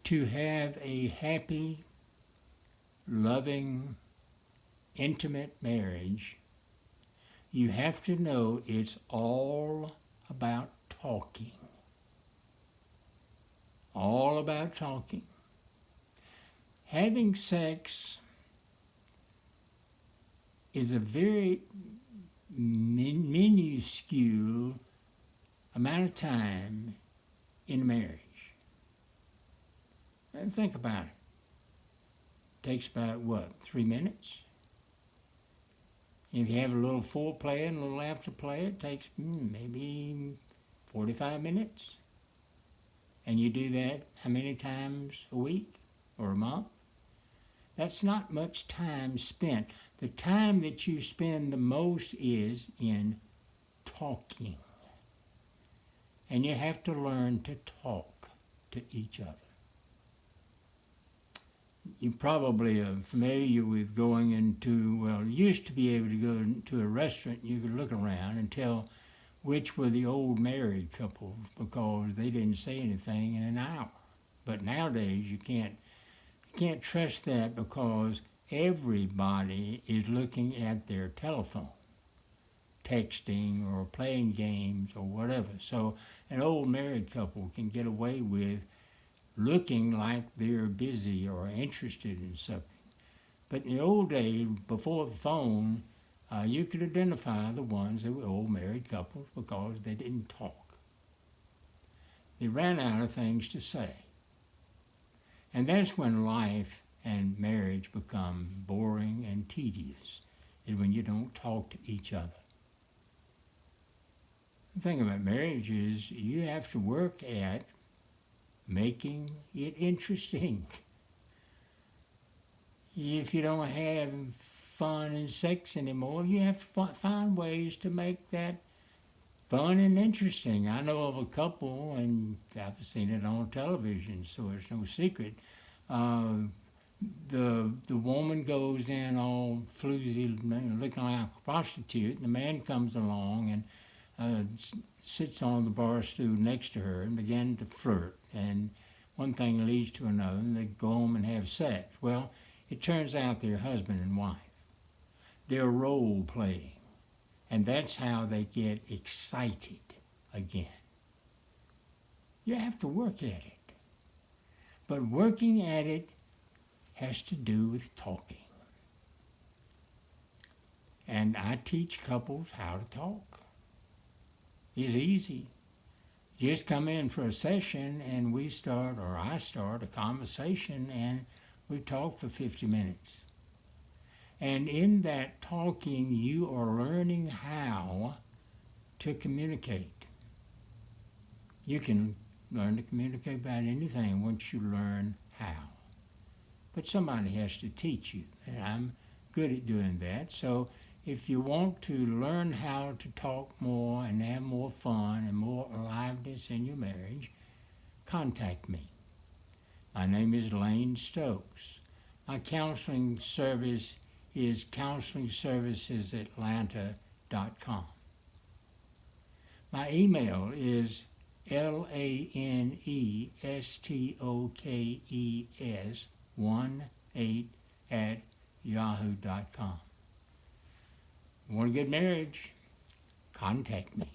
To have a happy, loving, intimate marriage, you have to know it's all about talking. All about talking. Having sex is a very minuscule amount of time in marriage. And think about it. It takes about what, 3 minutes? If you have a little foreplay and a little afterplay, it takes maybe 45 minutes. And you do that how many times a week or a month? That's not much time spent. The time that you spend the most is in talking. And you have to learn to talk to each other. You probably are familiar with going into, well, you used to be able to go into a restaurant and you could look around and tell which were the old married couples because they didn't say anything in an hour. But nowadays you can't trust that because everybody is looking at their telephone, texting or playing games or whatever. So an old married couple can get away with looking like they're busy or interested in something. But in the old days, before the phone, you could identify the ones that were old married couples because they didn't talk. They ran out of things to say. And that's when life and marriage become boring and tedious, is when you don't talk to each other. The thing about marriage is you have to work at making it interesting. If you don't have fun and sex anymore, you have to find ways to make that fun and interesting. I know of a couple, and I've seen it on television, so it's no secret. The woman goes in all floozy, looking like a prostitute, and the man comes along and sits on the bar stool next to her and begin to flirt. And one thing leads to another, and they go home and have sex. Well, it turns out they're husband and wife. They're role playing. And that's how they get excited again. You have to work at it. But working at it has to do with talking. And I teach couples how to talk. It's easy. Just come in for a session and we start, or I start, a conversation and we talk for 50 minutes. And in that talking, you are learning how to communicate. You can learn to communicate about anything once you learn how. But somebody has to teach you, and I'm good at doing that. So if you want to learn how to talk more and have more fun and more aliveness in your marriage, contact me. My name is Lane Stokes. My counseling service is counselingservicesatlanta.com. My email is lanestokes18@yahoo.com. Want a good marriage? Contact me.